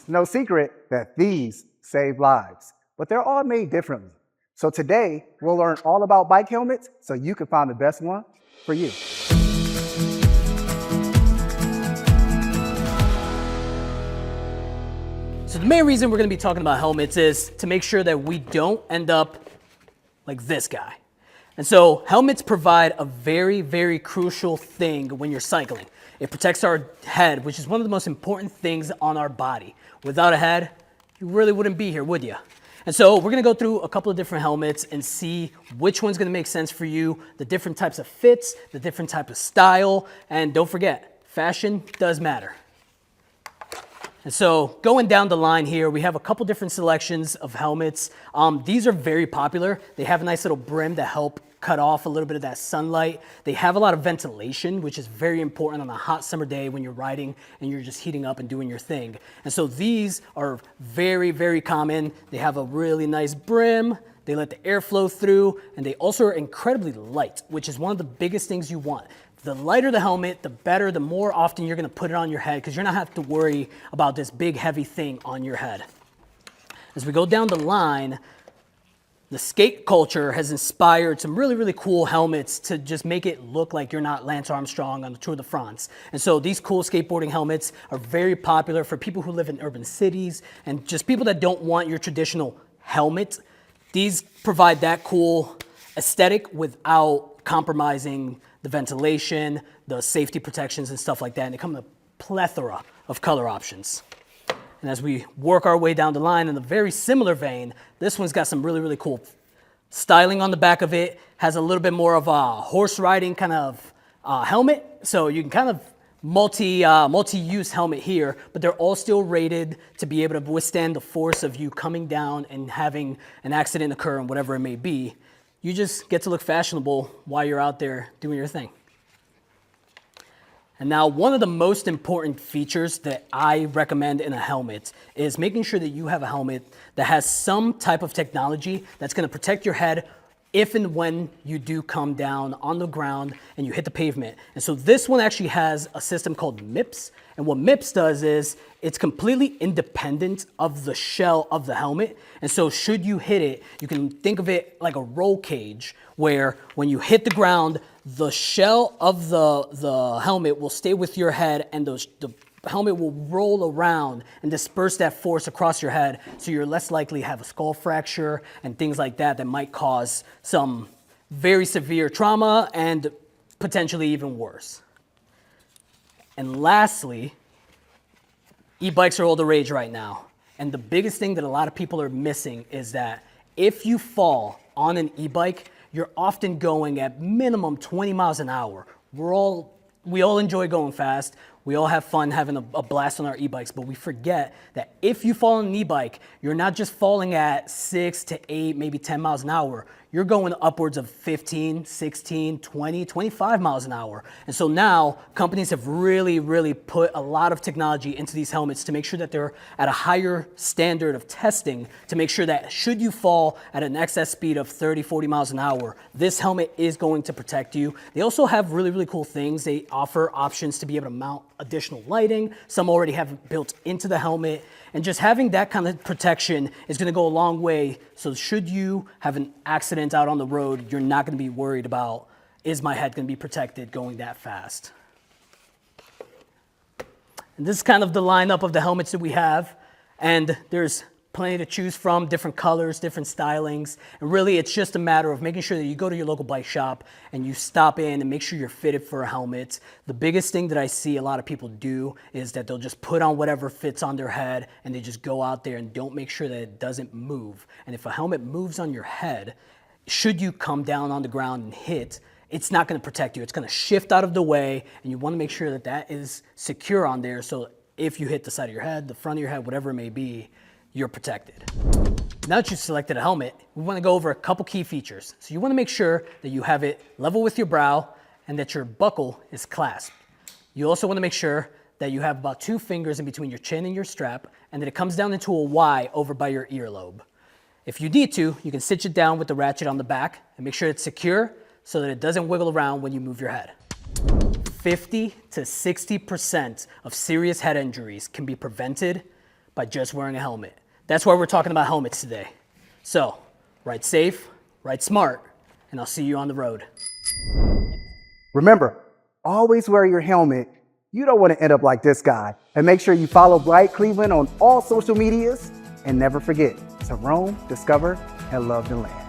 It's no secret that these save lives, but they're all made differently. So today, we'll learn all about bike helmets so you can find the best one for you. So the main reason we're going to be talking about helmets is to make sure that we don't end up like this guy. And so helmets provide a very, very crucial thing when you're cycling. It protects our head, which is one of the most important things on our body. Without a head, you really wouldn't be here, would you? And so we're gonna go through a couple of different helmets and see which one's gonna make sense for you, the different types of fits, the different type of style, and don't forget, fashion does matter. And so going down the line here, we have a couple different selections of helmets. These are very popular. They have a nice little brim to help cut off a little bit of that sunlight. They have a lot of ventilation, which is very important on a hot summer day when you're riding and you're just heating up and doing your thing. And so these are very, very common. They have a really nice brim. They let the air flow through, and they also are incredibly light, which is one of the biggest things you want. The lighter the helmet, the better, the more often you're gonna put it on your head because you're not have to worry about this big heavy thing on your head. As we go down the line, the skate culture has inspired some really, really cool helmets to just make it look like you're not Lance Armstrong on the Tour de France. And so these cool skateboarding helmets are very popular for people who live in urban cities and just people that don't want your traditional helmet. These provide that cool aesthetic without compromising the ventilation, the safety protections and stuff like that. And they come in a plethora of color options. And as we work our way down the line in a very similar vein, this one's got some really, really cool styling on the back of it, has a little bit more of a horse riding kind of helmet. So you can kind of multi-use helmet here, but they're all still rated to be able to withstand the force of you coming down and having an accident occur and whatever it may be. You just get to look fashionable while you're out there doing your thing. And now one of the most important features that I recommend in a helmet is making sure that you have a helmet that has some type of technology that's gonna protect your head if and when you do come down on the ground and you hit the pavement. And so this one actually has a system called MIPS. And what MIPS does is it's completely independent of the shell of the helmet. And so should you hit it, you can think of it like a roll cage where when you hit the ground, the shell of the helmet will stay with your head and the helmet will roll around and disperse that force across your head, so you're less likely to have a skull fracture and things like that that might cause some very severe trauma and potentially even worse. And lastly, e-bikes are all the rage right now. And the biggest thing that a lot of people are missing is that if you fall on an e-bike, you're often going at minimum 20 miles an hour. We all enjoy going fast. We all have fun having a blast on our e-bikes, but we forget that if you fall on an e-bike, you're not just falling at 6 to 8, maybe 10 miles an hour. You're going upwards of 15, 16, 20, 25 miles an hour. And so now companies have really, really put a lot of technology into these helmets to make sure that they're at a higher standard of testing to make sure that should you fall at an excess speed of 30, 40 miles an hour, this helmet is going to protect you. They also have really, really cool things. They offer options to be able to mount additional lighting. Some already have it built into the helmet. And just having that kind of protection is gonna go a long way. So should you have an accident out on the road, you're not gonna be worried about, is my head gonna be protected going that fast? And this is kind of the lineup of the helmets that we have. And there's plenty to choose from, different colors, different stylings. And really it's just a matter of making sure that you go to your local bike shop and you stop in and make sure you're fitted for a helmet. The biggest thing that I see a lot of people do is that they'll just put on whatever fits on their head and they just go out there and don't make sure that it doesn't move. And if a helmet moves on your head, should you come down on the ground and hit, it's not gonna protect you. It's gonna shift out of the way and you wanna make sure that that is secure on there so if you hit the side of your head, the front of your head, whatever it may be, you're protected. Now that you've selected a helmet, we want to go over a couple key features. So you want to make sure that you have it level with your brow and that your buckle is clasped. You also want to make sure that you have about 2 fingers in between your chin and your strap and that it comes down into a Y over by your earlobe. If you need to, you can cinch it down with the ratchet on the back and make sure it's secure so that it doesn't wiggle around when you move your head. 50 to 60% of serious head injuries can be prevented by just wearing a helmet. That's why we're talking about helmets today. So, ride safe, ride smart, and I'll see you on the road. Remember, always wear your helmet. You don't want to end up like this guy. And make sure you follow Bright Cleveland on all social medias. And never forget to roam, discover, and love the land.